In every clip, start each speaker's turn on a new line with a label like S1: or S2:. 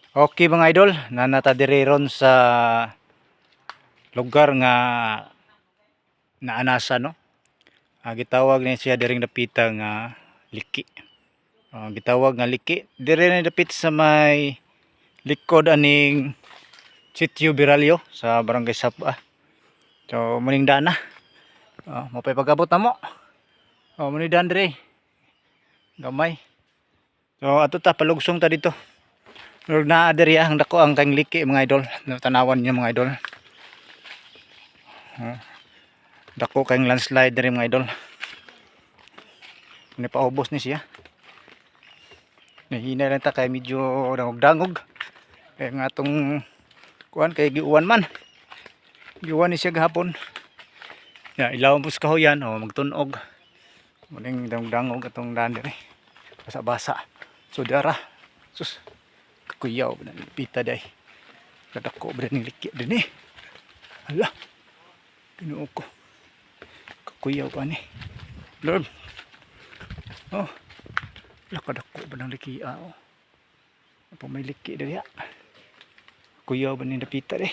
S1: Okay mga idol, nanata diri ron sa lugar nga naanasa no. Gitawag ni siya diring dapita nga Liki. Gitawag nga Liki. Diri na dapit sa may likod aning Sitio Biralyo sa Barangay Sapa. So muning daan na. Mapay pagabot na mo. Muning daan diri. Gamay. So ato ta palugsong ta dito. Lord na diri ang dako ang kang Liki mga idol. Tanawan niyo mga idol. Dako kang landslide diri mga idol. Ni paubos ni siya. Nahina lang ta kay medyo dangog-dangog. Kaya nga tong kuan kay giuwan man. Giuwan ni siya gahapon. Ya ilaw pus kahoyan magtunog. Muning dangog-dangog atong daan diri. Basa-basa. So dara. Sus. Kakuyaw na pita day. Kadako ba ning Liki din eh. Hala. Tinuo ko. Kakuyaw pa ni. Lord. Lakadako ba ng Liki Apa may Liki dali Kuyaw ba ni dapita deh.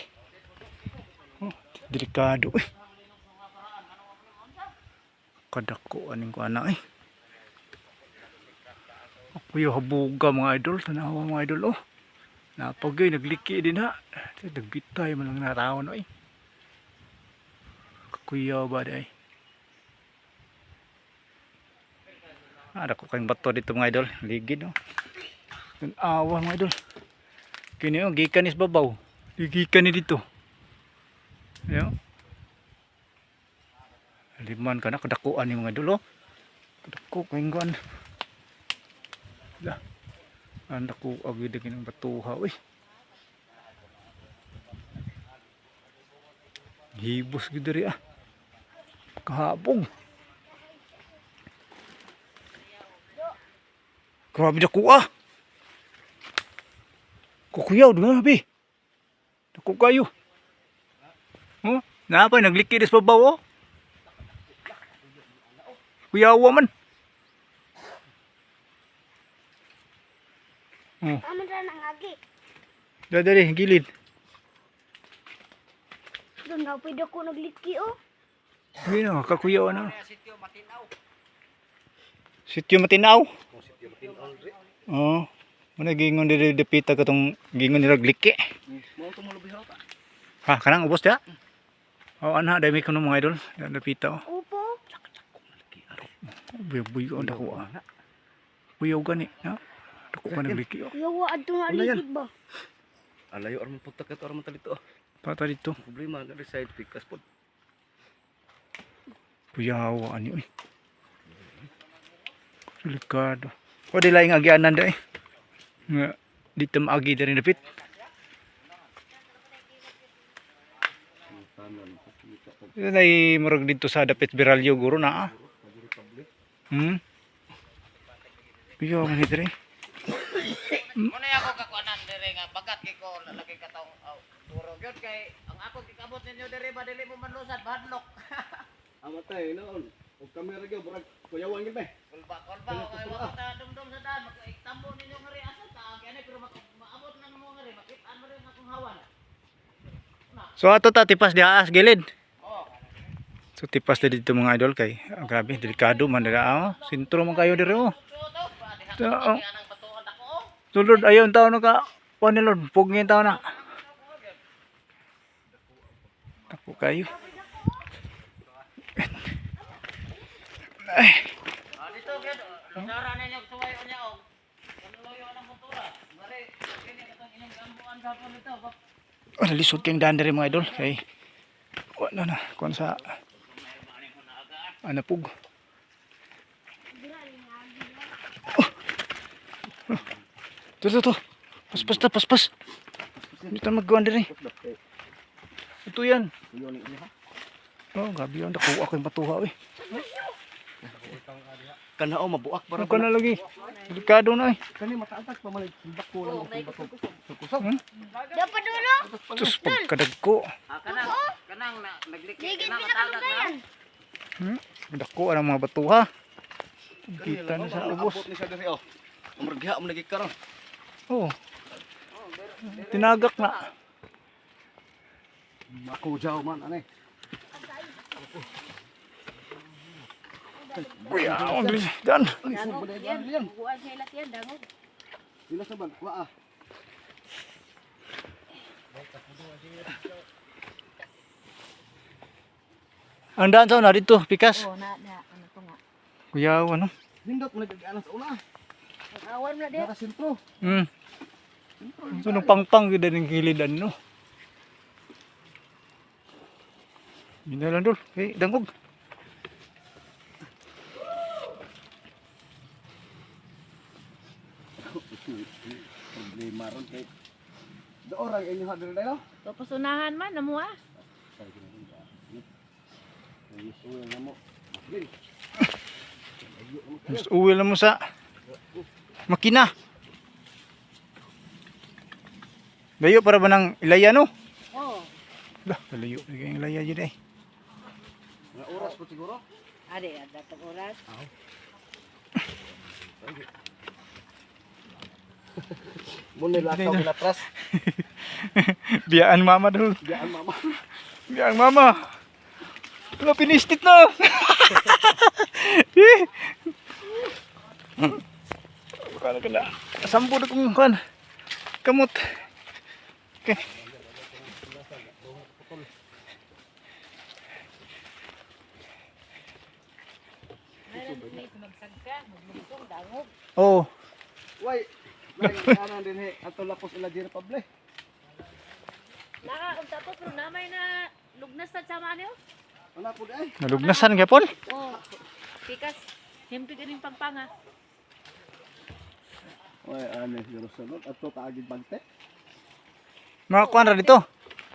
S1: Delikado eh. Kadako aning ko anak eh. Kuyaw habuga mga idol, tanawa mga idol Napagay nagliki din ha. Dagitay man lang naraw no eh. Kuyaw ba day. Ada ko kayong bato dito mga idol, ligid Awa mga idol. Kini gikan is babaw. Gikan ni dito. Ayo. Liman kana kadakuan ni mga idol Kadako kayong guan. Lah. Anak ko agi dengan batuha uy. Hibos gid diri Kahabog. Grabe dako Kukuyaw duha bi. Dako kayo. Napa nagliki des babaw Kuyawa man.
S2: Aman ra nang agi.
S1: Dari gilid.
S2: Doon na pwede ko nagliki
S1: Gino kakuyaw na. Sitio Matinaw. Muna gingon diri dapita katong gingon nila Liki.
S3: Mo to mulubihaw ta.
S1: Kanang ubos dia. Ana dami kuno mga idol, dapita
S2: Upo.
S1: Buyo dako Buyo gani Dako ka nagliki
S2: Yawa adto nga ligid ba?
S3: Alayo arman punta ka to arman talito.
S1: Pata dito.
S3: Problema na reside pikas pod.
S1: Buyawa ani oy. Delikado. Di laing agianan da eh. Nga dito maagi dari dapit. Ito na murag dito sa dapit Biralyo guro na Biyo man diri.
S4: Muna ako kakuanan dire nga bagat kay ko lalaki katong turo gyud kay ang ako gikabot ninyo dire ba dili mo manlusad bahadlok.
S3: Amatay noon. Og kamera gyud burag kuyawan gyud be.
S4: Kulba kay wa ta dumdum sa daan makaitambo ninyo ngari asa ta kani pero maabot nang mo ngari makit-an mo rin akong hawan.
S1: So ato ta tipas di aas gilid. So tipas na dito mga idol kay grabe delikado man dira sintro man kayo diri Lord ayon taon na ka ni Lord pugngin taon na. Ako kayo.
S4: Dito gyud lusara ninyo suwayo nya og kanluyo ng motora. Ngari kini katong inyong gambuan gapon dito.
S1: Lisod kayong daan diri mga idol kay wala na kung sa anapug. Tuh. Pas. Dito magguan diri. Ito yan. Gabi yan dako ako yung matuha
S3: Kanao mabuak para
S1: kana lagi. Delikado na
S3: kani mataatak pa malig bako lang bato.
S2: Dapat dulo.
S1: Sus pagkadagko.
S4: Kanang nagliki
S2: Ligid
S4: na
S2: pinakalugayan.
S4: matagad
S1: Dako ang mga batuha. Kita na sa ubos.
S3: Abot ni sa diri Umragha mo lagi karon.
S1: Oh. Tinagak na.
S3: Makujaw man ane.
S1: Kuya, ang bilis. Dan.
S2: Dangog yan. Buwan sa ilat yan, dangog.
S3: Sila sa ban, wa ah.
S1: Ang daan sa una dito, pikas.
S2: Oh, ano to nga.
S1: Kuya, ano?
S3: Nindot mo nagagana sa una.
S2: Ang awan na di.
S3: Nara sentro.
S1: So, nung pangpang ganda ng gilidan, no? Yun na lang, Dol. Eh, dangog.
S3: Problema ron kay. Do orang inyo hadol dayo.
S2: Tapos unahan man, namuha.
S3: Ay suwe na mo. Din.
S1: Mas uwi lang mo sa makina. Layo para ba ng ilaya, no?
S2: Oo.
S1: Dah, layo. Yung ilaya dyan eh.
S3: Nga oras po siguro.
S2: Ade, datang oras.
S3: Muna lakaw minatras.
S1: Biyaan mama, Dol.
S3: Diyan mama.
S1: Biyaan mama. Wala, pinistit na. Kala ka na. Sampo na kong kan. Kamot. Okay.
S2: May sumagsag ka, maglungsong, dangog.
S1: Oh.
S3: Why? Kanan din he. Ato lapos ila diri pable.
S2: Tapos pero namay na lugnas sa sama niyo.
S3: Wala po ay.
S1: Nalugnasan ka, Paul.
S2: Oo. Pikas, himpig aning pangpanga.
S3: Why ano siguro sunod ato taagid bante.
S1: Mga kuwan ra dito.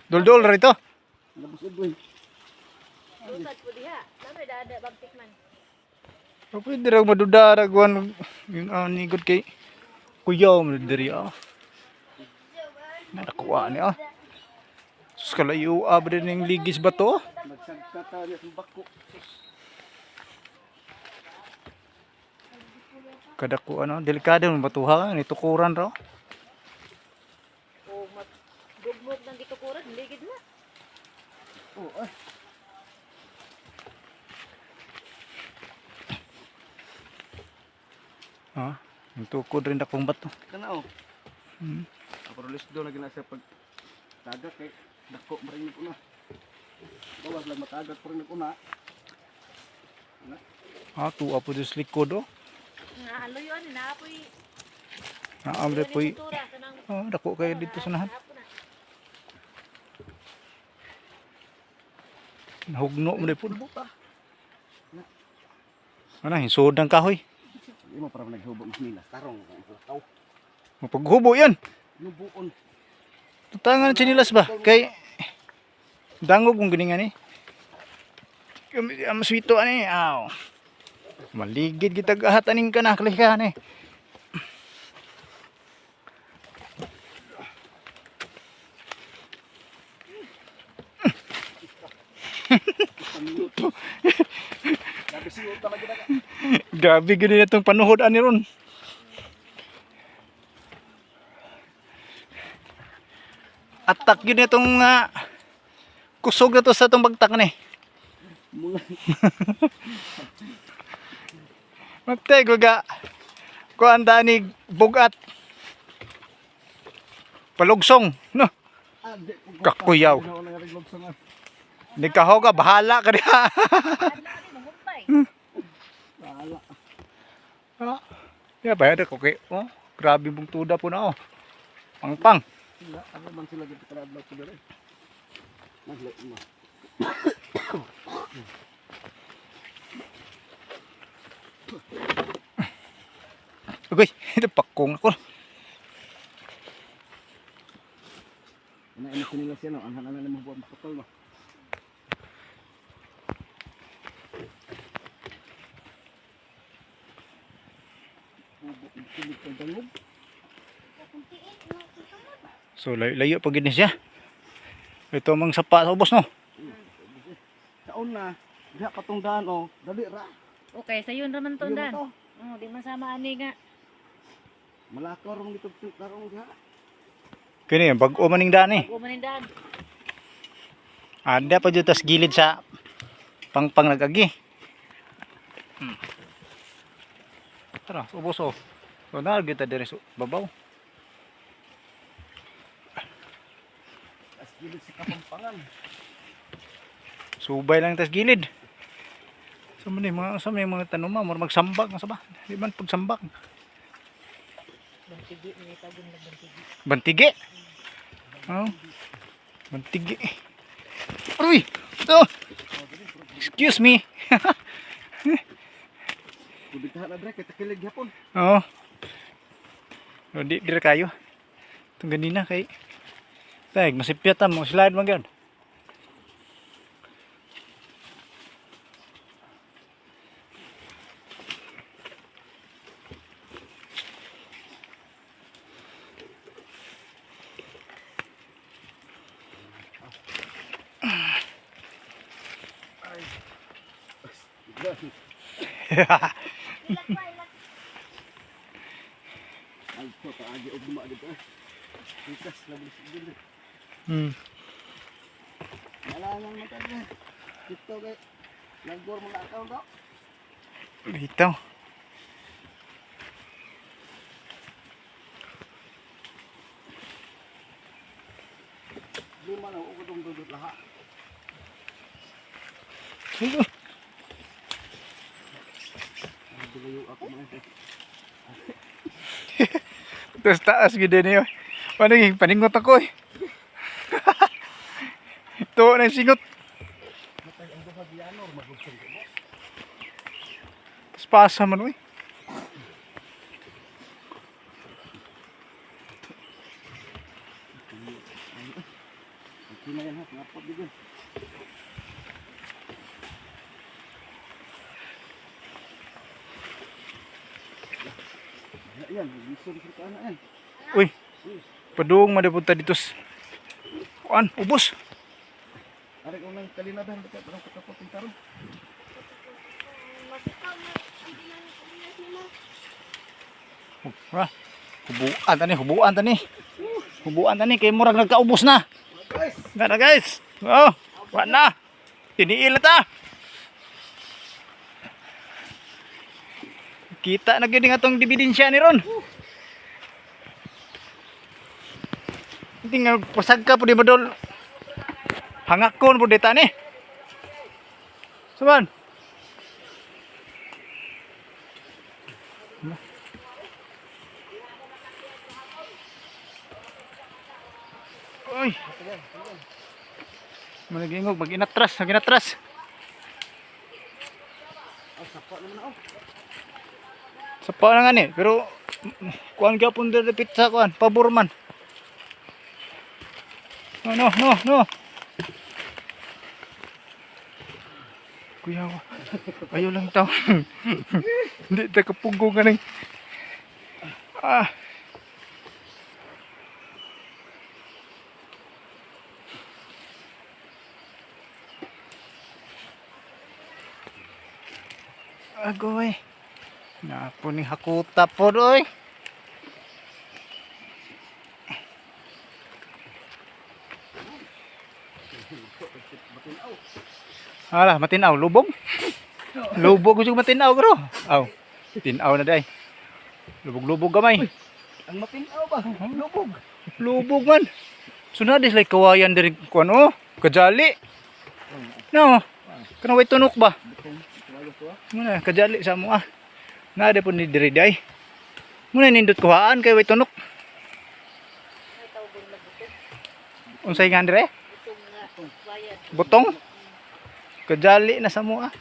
S1: Dol-dol ra dito.
S3: Labos udboy.
S2: Lusad po diha. Namay dada bagtik man.
S1: Pwede ra maduda ra kuwan yung nigod kay kuyaw mo diri ah. Nakakuha ni ah. Sus kalayo abra ning ligis ba to?
S3: Nagsagkata niya sa bako.
S1: Kada ko ano, delikado man batuha ni tukuran ra.
S2: O magdugmog ng gitukuran, ligid na.
S3: Oh ay.
S1: Ha? Yung tukod rin akong bato.
S3: Kana oh.
S1: Hmm.
S3: Ako release do na gina siya pag tagak kay dako marinig una. Bawas lang matagat marinig una.
S1: Ah, tuwa po sa likod oh.
S2: Naalo yun, naapoy.
S1: Naamre po y...
S2: Tura, kanang
S1: Oh, dako kayo dito sa nahan.
S2: hapon na.
S1: Nahugno mo rin po. Ano, hinsod ng kahoy.
S3: Di mo para naghubo mas minas tarong ang
S1: Mapaghubo yan.
S3: nubuon.
S1: Tangan sinilas ba? Kay dangog kung ganingan eh. Ang maswito ani. Aw. Maligid kita gahataning ka na kalihan eh.
S3: Grabe siyo talaga na.
S1: Grabe gini na itong panuhod ani ron. Atak yun itong kusog na to sa itong bagtak ni.
S3: Mula
S1: Magtay ko ga. Kuan ni bugat. Palugsong. No.
S3: ade
S1: Kakuyaw.
S3: Ano nga reglog sa nga.
S1: Nagkahoga, bahala ka diha.
S2: Mahumpay.
S3: Wala.
S1: Ya, bayad ako kay. Oh, grabe mong tuda po na oh. Pangpang.
S3: Sila ano man sila dito kada adlaw ko dere. Naglay mo.
S1: Uy, ito pakong ako.
S3: Ano ko nila siya no, anhan na mo buat putol no.
S1: So, layo pag gini siya. Ito mang sapa sa ubos no.
S3: Kaon na, diha katong daan oh, dali ra.
S2: Okay, sayon raman to
S3: Yun
S2: dan.
S3: to.
S2: Di masama ani nga.
S3: Malakaw rong dito tarong diha.
S1: Kini bag-o maning daan eh.
S2: Bago manindahan.
S1: Ada pa dito tas gilid sa pangpang nagagi. Tara, ubos oh. Wala kita diri sa babaw.
S3: As gilid sa kapampangan.
S1: Subay lang tas gilid. Sa mga tanuma mo magsambak nga sa ba? Di man pagsambak.
S2: Bantigi, may tawag na bantigi.
S1: Bantigi. Oh. Bantigi. Uy! Oh. Excuse me.
S3: Kubitahan na dre, kaya takilig hapon.
S1: Oo. Oh. Di dire kayo. Itong ganina kay tag masipyat mo slide man gyud.
S3: Ay, ito, kaagi o buma dito. Ikas, labis dito. Malangang mata dre. Ito kay, nagor mo na account daw.
S1: Ito.
S3: Lima na, uko itong dudot lahat. Bilayo ako mga ito.
S1: Terus taas gede niyo. Paano yung paningot ako eh. Ito na yung singot.
S3: Matay ang duha giyanor, magugsong ko mo.
S1: Tapos pasa man eh.
S3: Hindi na yan ha, ngapot dito. Ayan, lisod sa kana yan.
S1: Uy. Padung madapunta dito. Kuan, ubos.
S3: Ari ko nang kalinadan dekat parang katapot ng karon.
S1: Ha? Hubuan tani. Hubuan tani kay murag nagkaubos na.
S3: Guys,
S1: Gana guys. Oh, wa na. Tiniil na ta. Kita na gyud nga tong dibidensya ni ron. Hindi nga pasag ka po di madol. Hangakon po dita ni. Saban. Oy. Managingog, mag-inatras. Sapa na nga ni, pero kuan gyapon diri pizza kuan, pabor man. No. Kuya, ayaw lang tao. Hindi ta kapugo ka ning. Ah. Agoy. Napo ni hakuta po doy. Alah, matinaw, lubog. Lubog ko matinaw bro. Aw. Tinaw na day. Lubog-lubog gamay.
S3: ang matinaw ba?
S1: Lubog. Lubog man. Sunadis like kawayan diri kuan oh. Kajali. No. Kana way tunok ba? Muna kajali sa mo ah. Nada po ni diri day. Muna nindot kuhaan kay way tunok. Unsay nga dire? Butong. Kajali na sa mo ah.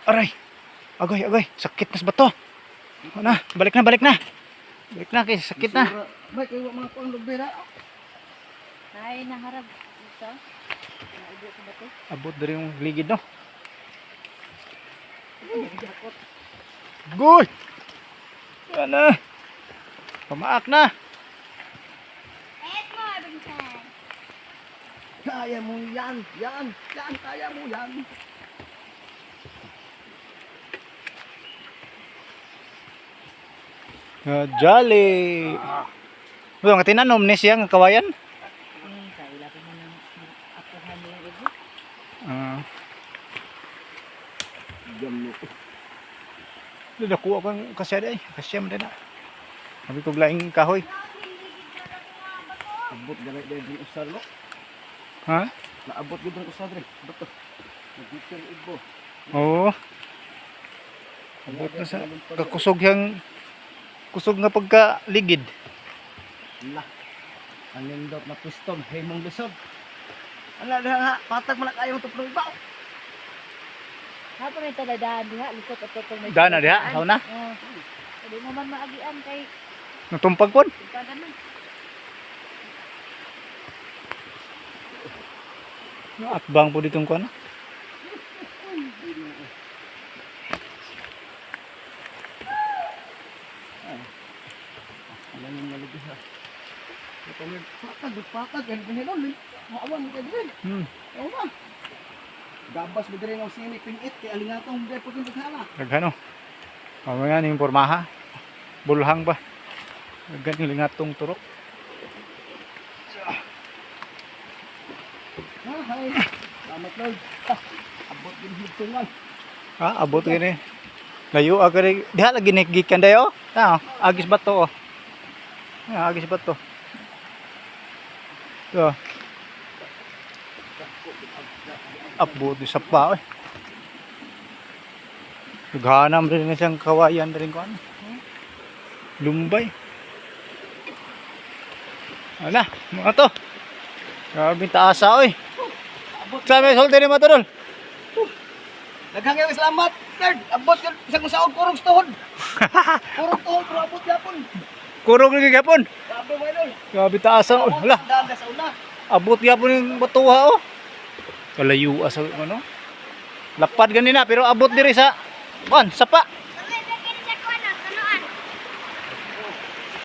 S1: Aray. Agoy, sakit na sa bato. Na, balik na. Balik na kay sakit na.
S3: Bay kay mga kuan lugbera.
S2: Ay, naharap. Ito. Naibo sa bato.
S1: Abot dari yung ligid no. Goy. Ana. Pamaak na.
S3: Kaya mo yan. Yan, kaya mo yan.
S1: Jolly. Nga tinanom ni siya nga kawayan.
S2: Kaila ko man ang akuhan niya ibo.
S1: Ah,
S3: Gamno.
S1: nakuha ko kasya day. Kasya mo na. Sabi ko laing kahoy.
S3: Abot ganit din usar no.
S1: Ha?
S3: Naabot gid ang usar dre. Beto. Nagdikir ibo.
S1: Oo. Abot na sa kakusog yang kusog nga pagkaligid.
S3: La. Anindot na piston, himong lisod. Ala na patag man kayo to pro ba.
S2: Hapon ito dadaan diha likot at totoo may.
S1: Daan na diha, sauna.
S2: Oo. Hindi mo man maagian kay
S1: Natumpag pod.
S2: ipagan man.
S1: Atbang po ditong kuno.
S3: Ala nang naligi ha. Ito ni patag yan gininon. Maawan mo kay din. Oo ba? Gabas mo dire ng sini pingit kay alingatong dai pud hala.
S1: Daghano. Mamaya ning pormaha. Bulhang ba? Daghan lingatong turok.
S3: Hay. Salamat Lord. Abot din higtungan.
S1: Ha, abot gini. Layo agari. Diha lagi gikan dayo. Ah, agis bato oh. Ah, agis bato. Yo. Abot di sapa eh. Naghanam rin na siyang kawayan rin ko ano. Lumbay. Ano, mga to. Grabe taasa oy. Sabi soldi ni matulol.
S3: Daghang yung salamat. Lord, abot yun isang saog kurog tuhod. Kurog tuhod pero abot yapon.
S1: Kurog lagi gapon.
S3: Sabi mo Lord.
S1: Grabe taasa oy. Hala,
S3: Daan sa una.
S1: abot yapon yung batuha oh. Kalayo asa ano. Lapad ganina pero abot diri sa sapa.